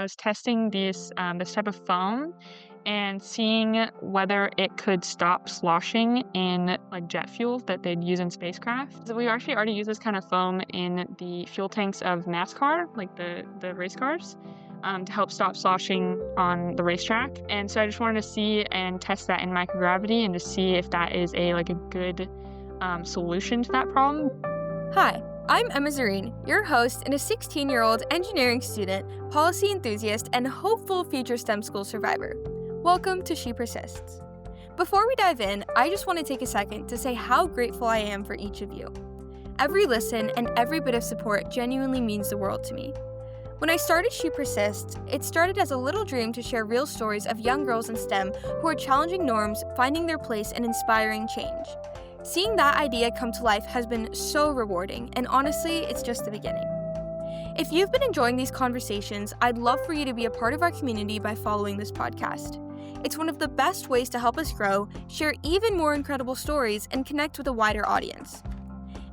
was testing this type of foam and seeing whether it could stop sloshing in like jet fuel that they'd use in spacecraft. So we actually already use this kind of foam in the fuel tanks of NASCAR, like the race cars. To help stop sloshing on the racetrack. And so I just wanted to see and test that in microgravity and to see if that is a good solution to that problem. Hi, I'm Emma Zareen, your host and a 16-year-old engineering student, policy enthusiast, and hopeful future STEM school survivor. Welcome to She Persists. Before we dive in, I just want to take a second to say how grateful I am for each of you. Every listen and every bit of support genuinely means the world to me. When I started She Persists, it started as a little dream to share real stories of young girls in STEM who are challenging norms, finding their place, and inspiring change. Seeing that idea come to life has been so rewarding, and honestly, it's just the beginning. If you've been enjoying these conversations, I'd love for you to be a part of our community by following this podcast. It's one of the best ways to help us grow, share even more incredible stories, and connect with a wider audience.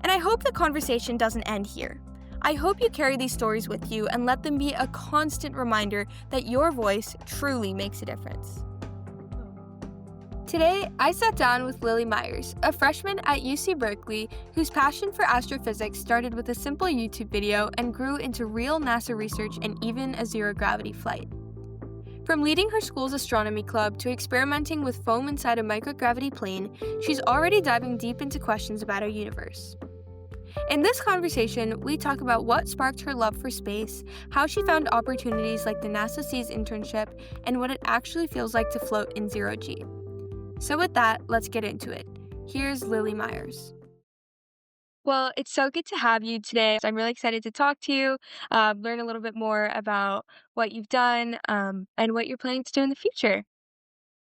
And I hope the conversation doesn't end here. I hope you carry these stories with you and let them be a constant reminder that your voice truly makes a difference. Today, I sat down with Lily Myers, a freshman at UC Berkeley whose passion for astrophysics started with a simple YouTube video and grew into real NASA research and even a zero-gravity flight. From leading her school's astronomy club to experimenting with foam inside a microgravity plane, she's already diving deep into questions about our universe. In this conversation, we talk about what sparked her love for space, how she found opportunities like the NASA Seas internship, and what it actually feels like to float in zero-G. So with that, let's get into it. Here's Lily Myers. Well, it's so good to have you today. I'm really excited to talk to you, learn a little bit more about what you've done, and what you're planning to do in the future.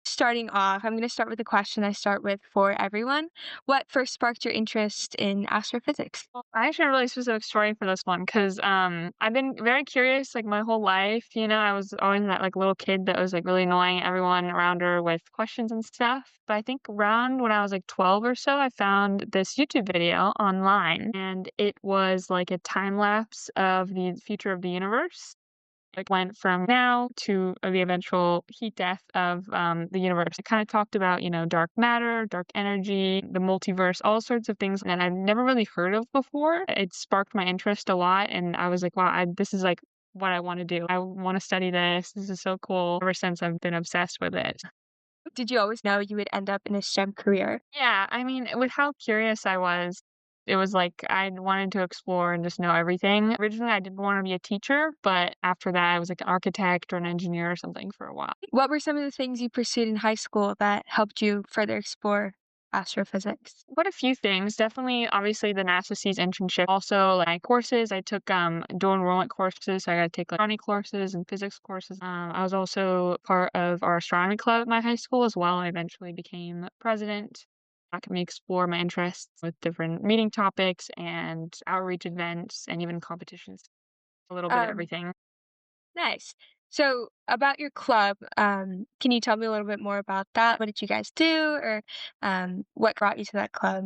Starting off, I'm going to start with a question I start with for everyone. What first sparked your interest in astrophysics? Well, I actually have a really specific story for this one because I've been very curious like my whole life. I was always that like little kid that was like really annoying everyone around her with questions and stuff. But I think around when I was like 12 or so, I found this YouTube video online, and it was like a time lapse of the future of the universe. It went from now to the eventual heat death of the universe. It kind of talked about, dark matter, dark energy, the multiverse, all sorts of things that I've never really heard of before. It sparked my interest a lot, and I was like, wow, this is like what I want to do. I want to study this. This is so cool. Ever since I've been obsessed with it. Did you always know you would end up in a STEM career? Yeah, I mean, with how curious I was, it was like I wanted to explore and just know everything. Originally, I didn't want to be a teacher, but after that, I was like an architect or an engineer or something for a while. What were some of the things you pursued in high school that helped you further explore astrophysics? What a few things. Definitely, obviously, the NASA Seas internship. Also, like courses, I took dual enrollment courses. So I got to take like astronomy courses and physics courses. I was also part of our astronomy club at my high school as well. I eventually became president. That can me explore my interests with different meeting topics and outreach events and even competitions. A little bit of Um, everything. nice. So about your club, can you tell me a little bit more about that? What did you guys do, or what brought you to that club?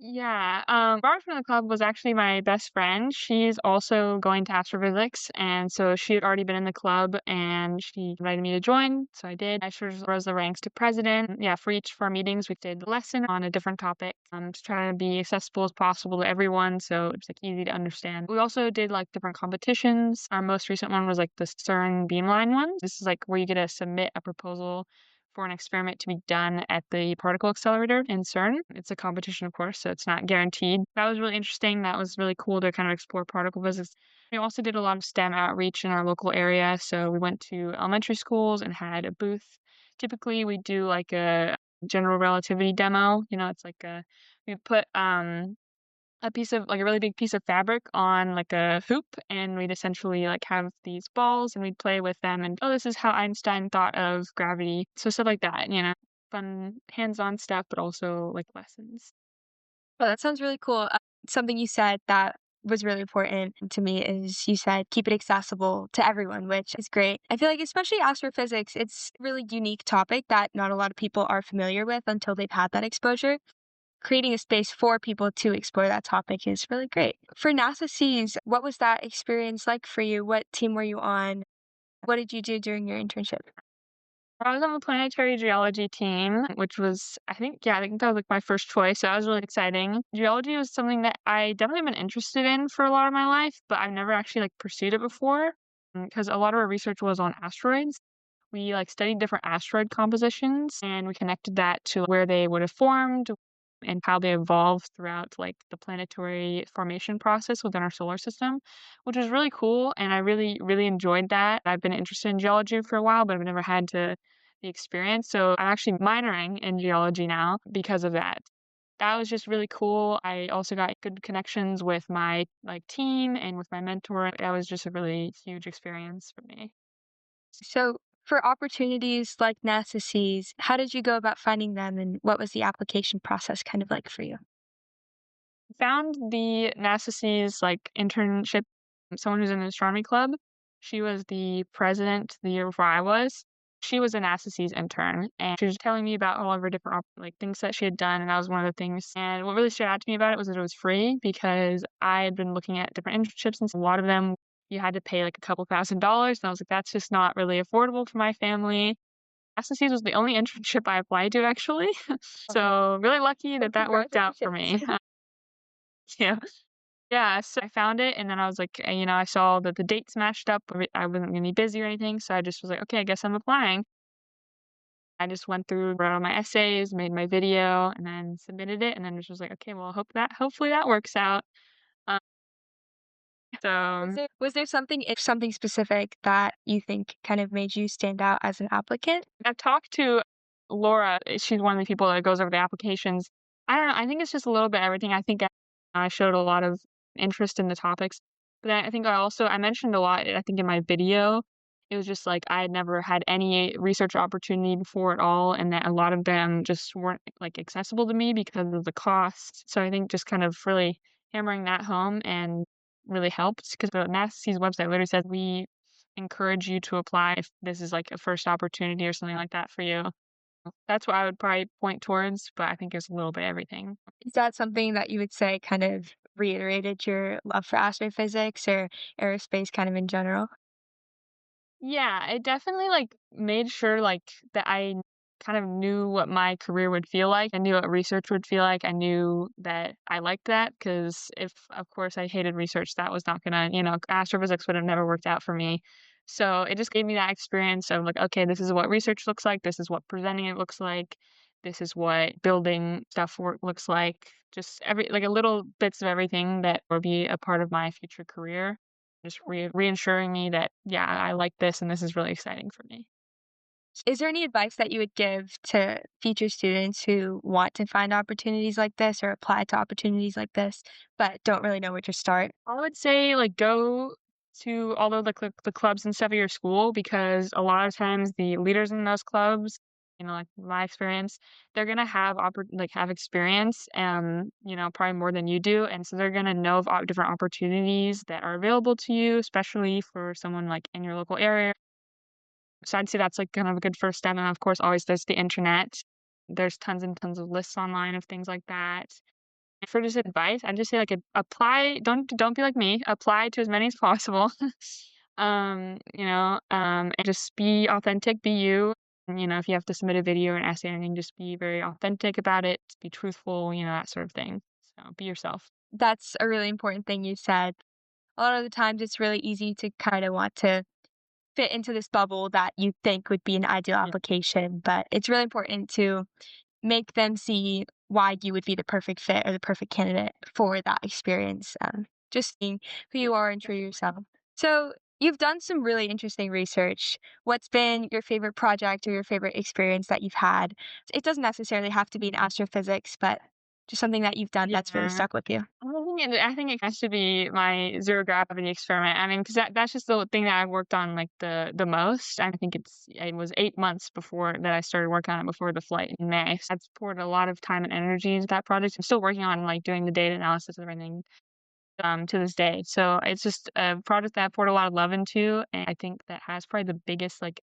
Yeah, Barbara from the club was actually my best friend. She's also going to astrophysics, and so she had already been in the club, and she invited me to join, so I did. I sure rose the ranks to president. Yeah, for each of our meetings, we did a lesson on a different topic, to try to be accessible as possible to everyone, so it's like easy to understand. We also did like different competitions. Our most recent one was like the CERN Beamline one. This is like where you get to submit a proposal for an experiment to be done at the particle accelerator in CERN. It's a competition, of course, so it's not guaranteed. That was really interesting. That was really cool to kind of explore particle physics. We also did a lot of STEM outreach in our local area. So we went to elementary schools and had a booth. Typically, we do like a general relativity demo. It's like we put a piece of like a really big piece of fabric on like a hoop, and we'd essentially like have these balls and we'd play with them, and this is how Einstein thought of gravity. So stuff like that, fun hands-on stuff, but also like lessons. Well, that sounds really cool. Something you said that was really important to me is you said keep it accessible to everyone, which is great. I feel like especially astrophysics, it's a really unique topic that not a lot of people are familiar with until they've had that exposure. Creating a space for people to explore that topic is really great. For NASA Seas, what was that experience like for you? What team were you on? What did you do during your internship? I was on the planetary geology team, which was, I think that was like my first choice. So that was really exciting. Geology was something that I definitely been interested in for a lot of my life, but I've never actually like pursued it before because a lot of our research was on asteroids. We like studied different asteroid compositions and we connected that to where they would have formed and how they evolved throughout like the planetary formation process within our solar system, which was really cool. And I really, really enjoyed that. I've been interested in geology for a while, but I've never had the experience. So I'm actually minoring in geology now because of that. That was just really cool. I also got good connections with my like team and with my mentor. That was just a really huge experience for me. So, for opportunities like NASA sees, how did you go about finding them and what was the application process kind of like for you? Found the NASA's like internship, someone who's in an astronomy club. She was the president the year before I was. She was a NASA's intern, and she was telling me about all of her different like things that she had done, and that was one of the things. And what really stood out to me about it was that it was free because I had been looking at different internships, and a lot of them you had to pay like a couple $1,000s, and I was like, that's just not really affordable for my family. NASA's was the only internship I applied to actually, so really lucky Oh, that that worked out for congratulations. me. Yeah. Yeah, so I found it, and then I was like, I saw that the dates matched up. I wasn't gonna be busy or anything, so I just was like, okay, I guess I'm applying. I just went through, wrote all my essays, made my video, and then submitted it, and then just was like, okay, well, hopefully that works out. Um, so Was there something specific that you think kind of made you stand out as an applicant? I've talked to Laura. She's one of the people that goes over the applications. I don't know. I think it's just a little bit everything. I think I showed a lot of interest in the topics, but I think I mentioned a lot. I think in my video, it was just like I had never had any research opportunity before at all, and that a lot of them just weren't like accessible to me because of the cost. So I think just kind of really hammering that home and really helped because the NASA's website literally says we encourage you to apply if this is like a first opportunity or something like that for you. That's what I would probably point towards, but I think it's a little bit everything. Is that something that you would say kind of reiterated your love for astrophysics or aerospace kind of in general? Yeah, it definitely like made sure like that I kind of knew what my career would feel like. I knew what research would feel like. I knew that I liked that because if of course I hated research, that was not gonna, astrophysics would have never worked out for me. So it just gave me that experience of like, okay, this is what research looks like, this is what presenting it looks like, this is what building stuff work looks like. Just every like a little bits of everything that will be a part of my future career just reassuring me that, yeah, I like this and this is really exciting for me. Is there any advice that you would give to future students who want to find opportunities like this or apply to opportunities like this, but don't really know where to start? I would say, like, go to all of the clubs and stuff at your school because a lot of times the leaders in those clubs, like my experience, they're gonna have experience, probably more than you do, and so they're gonna know of different opportunities that are available to you, especially for someone like in your local area. So I'd say that's like kind of a good first step. And of course, always there's the internet. There's tons and tons of lists online of things like that. And for just advice, I'd just say like apply. Don't be like me. Apply to as many as possible. And just be authentic. Be you. And, if you have to submit a video or an essay or anything, just be very authentic about it. Be truthful. That sort of thing. So be yourself. That's a really important thing you said. A lot of the times it's really easy to kind of want to fit into this bubble that you think would be an ideal Yeah. application, but it's really important to make them see why you would be the perfect fit or the perfect candidate for that experience. Just being who you are and true to yourself. So, you've done some really interesting research. What's been your favorite project or your favorite experience that you've had? It doesn't necessarily have to be in astrophysics, but just something that you've done that's really Yeah. stuck with you. I think it has to be my zero gravity experiment. I mean, because that's just the thing that I've worked on like the most. I think it was 8 months before that I started working on it before the flight in May. So I've poured a lot of time and energy into that project. I'm still working on like doing the data analysis and everything to this day. So it's just a project that I poured a lot of love into, and I think that has probably the biggest like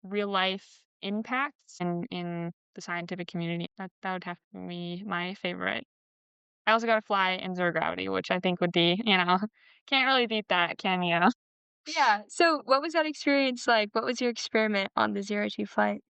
real life impacts in the scientific community. That would have to be my favorite. I also got to fly in zero gravity, which I think would be, can't really beat that, can you? Yeah. So, what was that experience like? What was your experiment on the zero G flight?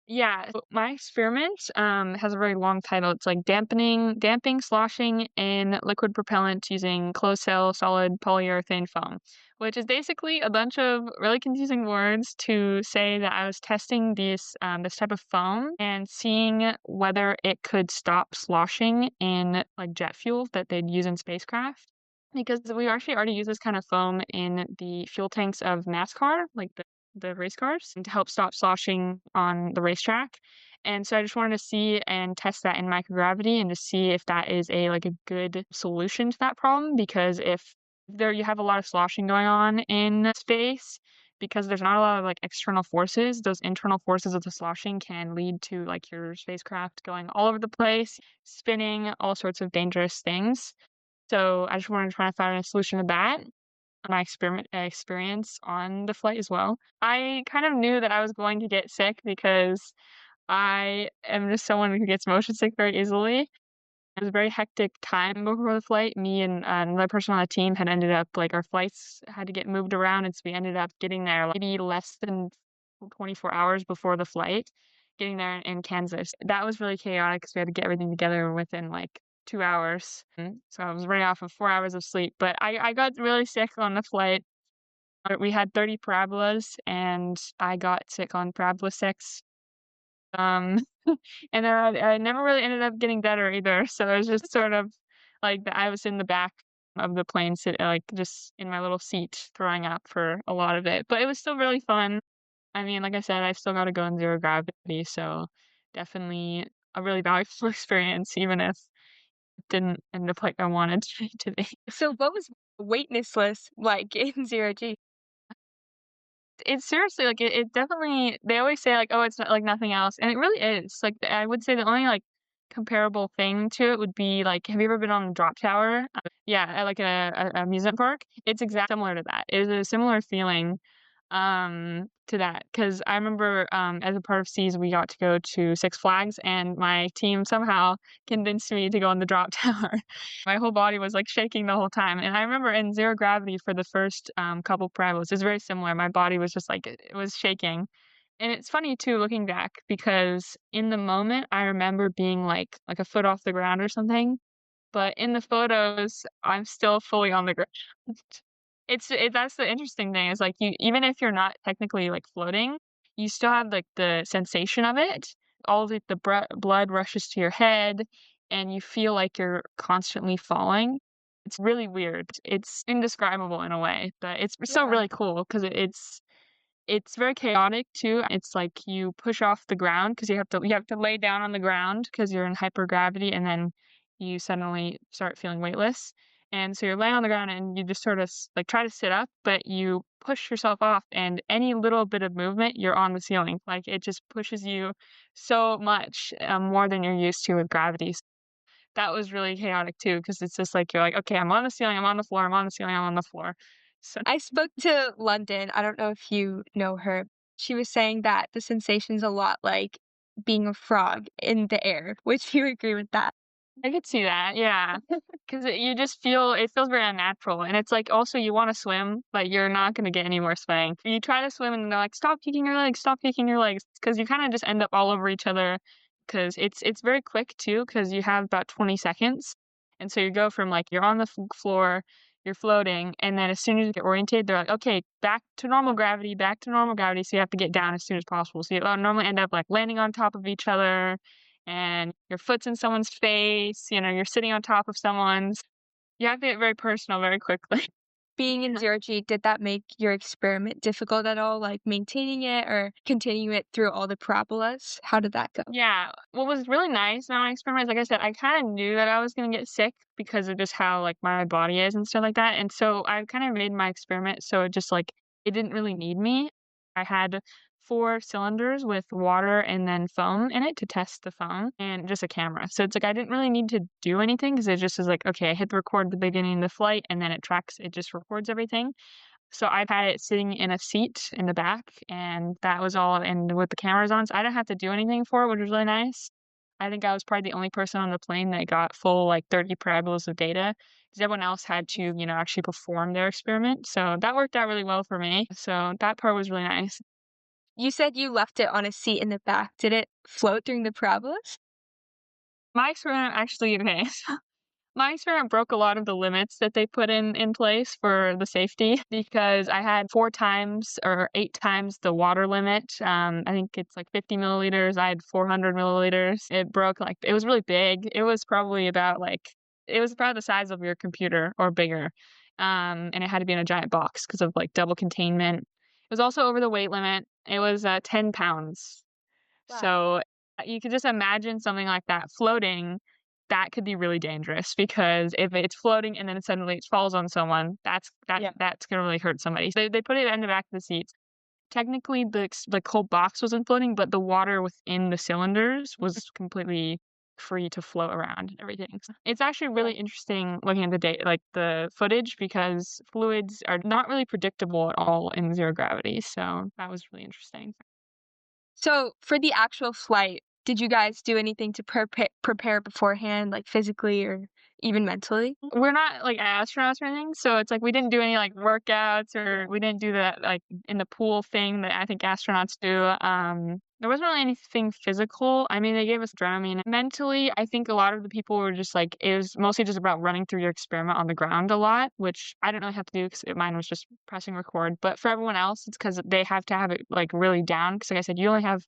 Yeah, so my experiment has a very long title. It's like damping, sloshing in liquid propellant using closed cell solid polyurethane foam, which is basically a bunch of really confusing words to say that I was testing this type of foam and seeing whether it could stop sloshing in like jet fuel that they'd use in spacecraft. Because we actually already use this kind of foam in the fuel tanks of NASCAR, like the race cars, and to help stop sloshing on the racetrack. And so I just wanted to see and test that in microgravity and to see if that is a good solution to that problem. Because if there you have a lot of sloshing going on in space, because there's not a lot of like external forces, those internal forces of the sloshing can lead to like your spacecraft going all over the place, spinning, all sorts of dangerous things. So I just wanted to try to find a solution to that. My experience on the flight as well. I kind of knew that I was going to get sick because I am just someone who gets motion sick very easily. It was a very hectic time before the flight. Me and another person on the team had ended up like our flights had to get moved around, and so we ended up getting there like, maybe less than 24 hours before the flight, getting there in Kansas. That was really chaotic because we had to get everything together within like 2 hours. So I was running off of 4 hours of sleep. But I got really sick on the flight. We had 30 parabolas, and I got sick on parabola 6. Um, and then I never really ended up getting better either, so it was just sort of like I was in the back of the plane like, just in my little seat throwing up for a lot of it, but it was still really fun. I mean, like I said, I still gotta go in 0 gravity, so definitely a really valuable experience even if it didn't end up like I wanted to be. So, what was weightlessness like in zero G? It's seriously, like, it definitely they always say, like, "Oh, it's not like nothing else," and it really is. Like, I would say the only, like, comparable thing to it would be, like, have you ever been on a drop tower? Yeah, at, like, a amusement park? It's exact similar to that. It is a similar feeling, to that because I remember, as a part of Seas, we got to go to Six Flags, and my team somehow convinced me to go on the drop tower. My whole body was, like, shaking the whole time, and I remember in 0 gravity for the first, couple parabolas, it's very similar. My body was just, like it was shaking, and it's funny too looking back because in the moment, I remember being, like a foot off the ground or something, but in the photos, I'm still fully on the ground. That's the interesting thing is, like, you even if you're not technically, like, floating, you still have, like, the sensation of it. All the blood rushes to your head, and you feel like you're constantly falling. It's really weird. It's indescribable in a way, but it's still Yeah. really cool 'cause it's very chaotic too. It's like you push off the ground because you have to lay down on the ground because 'cause you're in hypergravity, and then you suddenly start feeling weightless. And so you're laying on the ground and you just sort of like try to sit up, but you push yourself off, and any little bit of movement, you're on the ceiling. Like it just pushes you so much more than you're used to with gravity. That was really chaotic too because it's just like you're like, okay, I'm on the ceiling, I'm on the floor, I'm on the ceiling, I'm on the floor. So I spoke to London. I don't know if you know her. She was saying that the sensation's a lot like being a frog in the air. Would you agree with that? I could see that, yeah, 'cause you just feel it feels very unnatural, and it's like, also you wanna swim, but you're not gonna get any more swimming. You try to swim and they're like, "Stop kicking your legs, stop kicking your legs," because you kinda just end up all over each other. Because it's very quick too. Because you have about 20 seconds, and so you go from, like, you're on the floor, you're floating, and then as soon as you get oriented, they're like, "Okay, back to normal gravity," so you have to get down as soon as possible. So you normally end up, like, landing on top of each other, and your foot's in someone's face, you're sitting on top of someone's. You have to get very personal very quickly. Being in zero G, did that make your experiment difficult at all, like maintaining it or continue it through all the parabolas? How did that go? Yeah, what was really nice about my experiment is, like I said, I kinda knew that I was gonna get sick because of just how, like, my body is and stuff like that, and so I kind of made my experiment so it just, like it didn't really need me. I had 4 cylinders with water and then foam in it to test the foam and just a camera. So it's like I didn't really need to do anything because it just is like, okay, I hit the record at the beginning of the flight, and then it just records everything. So I've had it sitting in a seat in the back, and that was all and with the cameras on, so I didn't have to do anything for it, which was really nice. I think I was probably the only person on the plane that got full, like, 30 parabolas of data 'cause everyone else had to, actually perform their experiment. So that worked out really well for me. So that part was really nice. You said you left it on a seat in the back. Did it float during the parabolas? My experiment actually, okay. My experiment broke a lot of the limits that they put in place for the safety because I had 4 times or 8 times the water limit. I think it's like 50 milliliters. I had 400 milliliters. It broke like it was really big. It was probably the size of your computer or bigger. And it had to be in a giant box because of like double containment. It was also over the weight limit. It was 10 pounds. Wow. So, you could just imagine something like that floating, that could be really dangerous because if it's floating and then suddenly it falls on someone, Yeah. that's gonna really hurt somebody. So they put it in the back of the seats. Technically, the whole box wasn't floating, but the water within the cylinders was completely free to float around and everything. So it's actually really Yeah. interesting looking at the footage because fluids are not really predictable at all in zero gravity, so that was really interesting. So, for the actual flight, did you guys do anything to prepare beforehand, like physically or even mentally? We're not, like, astronauts or anything, so it's like we didn't do any, like, workouts or we didn't do that, like, in the pool thing that I think astronauts do. There wasn't really anything physical. I mean, they gave us Dramamine. Mentally, I think a lot of the people were just, like it was mostly just about running through your experiment on the ground a lot, which I didn't really have to do 'cause mine was just pressing record, but for everyone else, it's 'cause they have to have it, like, really down. Because like I said, you only have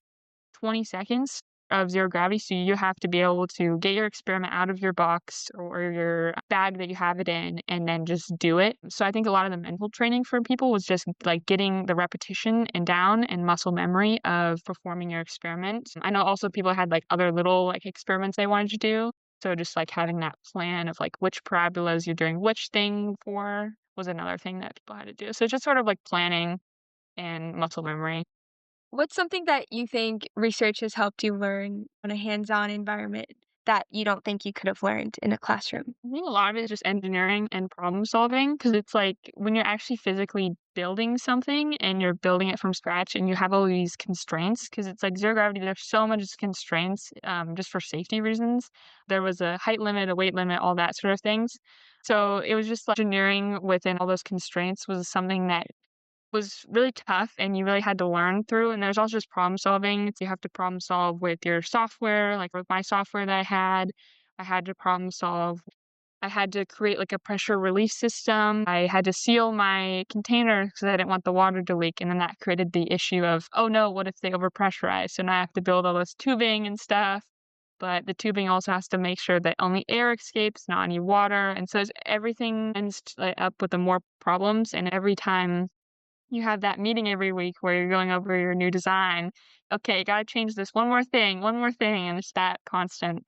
20 seconds of zero gravity, so you have to be able to get your experiment out of your box or your bag that you have it in and then just do it. So I think a lot of the mental training for people was just like getting the repetition and down and muscle memory of performing your experiment. I know also people had like other little like experiments they wanted to do. So just like having that plan of like which parabolas you're doing which thing for was another thing that people had to do. So just sort of like planning and muscle memory. What's something that you think research has helped you learn on a hands-on environment that you don't think you could have learned in a classroom? I think a lot of it is just engineering and problem solving because it's like when you're actually physically building something and you're building it from scratch and you have all these constraints because it's like zero gravity, there's so much constraints just for safety reasons. There was a height limit, a weight limit, all that sort of things. So it was just like engineering within all those constraints was something that was really tough and you really had to learn through. And there's also just problem solving. You have to problem solve with your software, like with my software that I had to problem solve. I had to create like a pressure release system. I had to seal my container because I didn't want the water to leak. And then that created the issue of, oh no, what if they overpressurize? So now I have to build all this tubing and stuff. But the tubing also has to make sure that only air escapes, not any water. And so everything ends up with the more problems. And every time you have that meeting every week where you're going over your new design. Okay, gotta change this one more thing, and it's that constant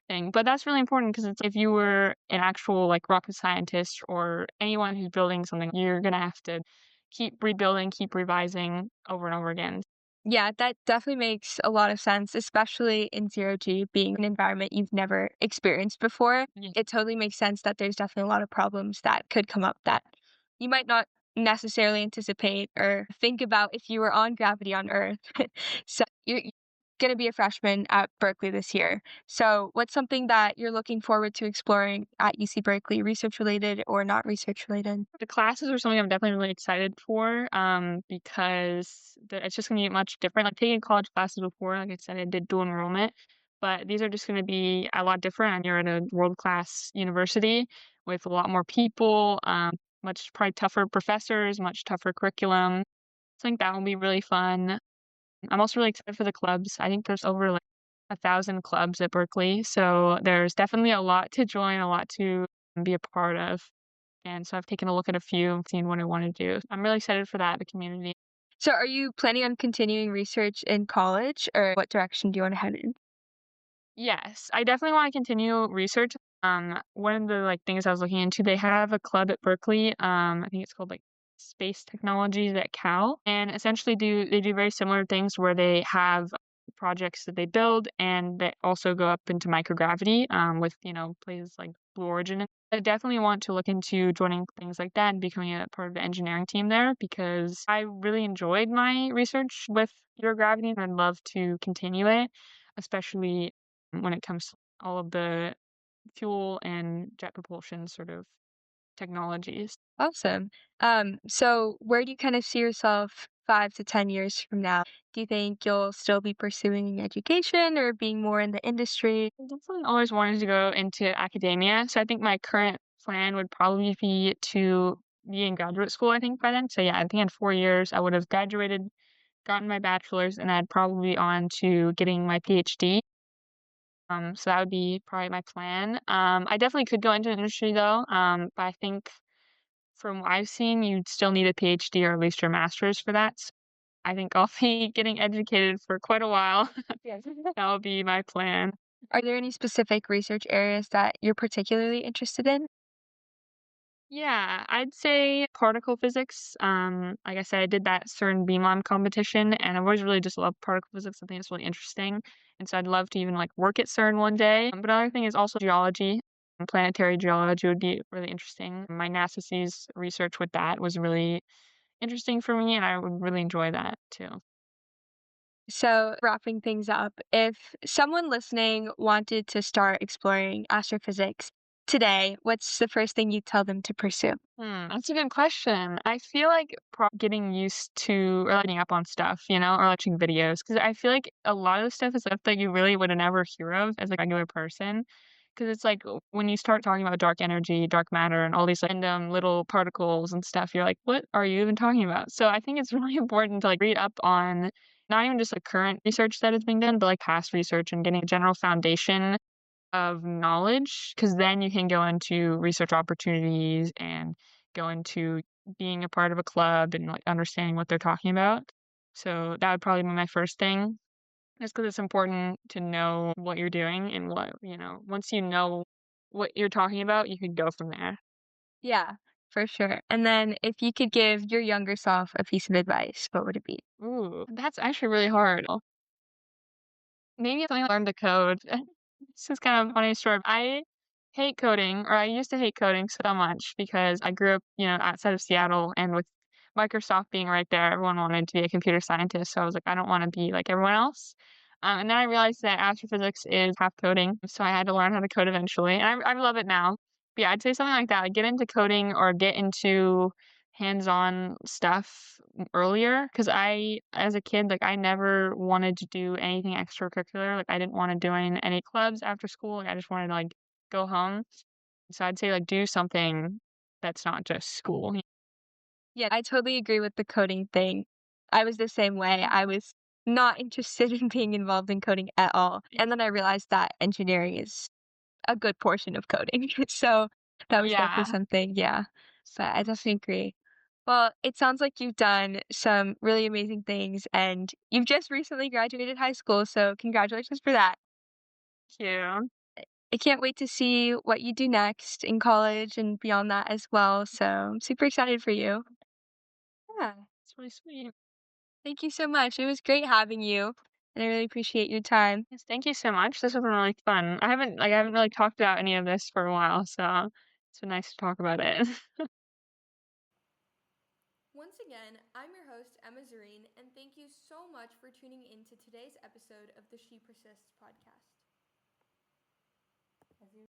thing. But that's really important because it's if you were an actual like rocket scientist or anyone who's building something, you're gonna have to keep rebuilding, keep revising over and over again. Yeah, that definitely makes a lot of sense, especially in zero G being an environment you've never experienced before. Yeah. It totally makes sense that there's definitely a lot of problems that could come up that you might not necessarily anticipate or think about if you were on gravity on Earth. So you're going to be a freshman at Berkeley this year. So what's something that you're looking forward to exploring at UC Berkeley, research related or not research related? The classes are something I'm definitely really excited for, because it's just gonna be much different. Like taking college classes before, like I said, I did dual enrollment, but these are just gonna be a lot different. And you're at a world-class university with a lot more people, much probably tougher professors, much tougher curriculum. So I think that will be really fun. I'm also really excited for the clubs. I think there's over like 1,000 clubs at Berkeley, so there's definitely a lot to join, a lot to be a part of. And so I've taken a look at a few and seen what I want to do. I'm really excited for that, the community. So are you planning on continuing research in college or what direction do you want to head in? Yes, I definitely want to continue research. One of the like things I was looking into, they have a club at Berkeley. I think it's called like Space Technologies at Cal, and essentially they do very similar things where they have projects that they build and that also go up into microgravity. With places like Blue Origin. I definitely want to look into joining things like that and becoming a part of the engineering team there because I really enjoyed my research with zero gravity and I'd love to continue it, especially when it comes to all of the fuel and jet propulsion sort of technologies. Awesome. So where do you kind of see yourself 5 to 10 years from now? Do you think you'll still be pursuing education or being more in the industry? I definitely always wanted to go into academia, so I think my current plan would probably be to be in graduate school, I think, by then. So, yeah, I think in 4 years, I would have graduated, gotten my bachelor's, and I'd probably be on to getting my PhD. So that would be probably my plan. I definitely could go into industry, though, but I think from what I've seen, you'd still need a PhD or at least your master's for that. So I think I'll be getting educated for quite a while. Yes. That would be my plan. Are there any specific research areas that you're particularly interested in? Yeah, I'd say particle physics. Like I said, I did that CERN BMON competition, and I've always really just loved particle physics. I think it's really interesting, and so I'd love to even like work at CERN one day. But another thing is also geology. And planetary geology would be really interesting. My NASA sees research with that was really interesting for me, and I would really enjoy that too. So, wrapping things up, if someone listening wanted to start exploring astrophysics today, what's the first thing you tell them to pursue? That's a good question. I feel like getting used to or reading up on stuff, or watching videos, because I feel like a lot of the stuff is stuff that you really would never hear of as a regular person. Because it's like when you start talking about dark energy, dark matter, and all these random little particles and stuff, you're like, what are you even talking about? So I think it's really important to like read up on not even just the current research that is being done, but like past research and getting a general foundation of knowledge, because then you can go into research opportunities and go into being a part of a club and, like, understanding what they're talking about. So that would probably be my first thing, just because it's important to know what you're doing and once you know what you're talking about, you can go from there. Yeah, for sure. And then if you could give your younger self a piece of advice, what would it be? Ooh, that's actually really hard. Maybe if I learned to code. This is kind of a funny story. I hate coding, or I used to hate coding so much because I grew up, outside of Seattle, and with Microsoft being right there, everyone wanted to be a computer scientist. So I was like, I don't want to be like everyone else. And then I realized that astrophysics is half coding, so I had to learn how to code eventually, and I love it now. But yeah, I'd say something like that, like get into coding or get into hands-on stuff earlier, because as a kid, like, I never wanted to do anything extracurricular, like, I didn't wanna join any clubs after school, like, I just wanted to, like, go home. So I'd say, like, do something that's not just school. Yeah, I totally agree with the coding thing. I was the same way. I was not interested in being involved in coding at all. And then I realized that engineering is a good portion of coding. So that was definitely Yeah. something, yeah. So But I definitely agree. Well, it sounds like you've done some really amazing things and you've just recently graduated high school, so congratulations for that. thank you. I can't wait to see what you do next in college and beyond that as well. So I'm super excited for you. Yeah. It's really sweet. Thank you so much. It was great having you, and I really appreciate your time. Yes, thank you so much. This has been really fun. I haven't really talked about any of this for a while, so it's been nice to talk about it. Once again, I'm your host, Emma Zareen, and thank you so much for tuning in to today's episode of the She Persists podcast.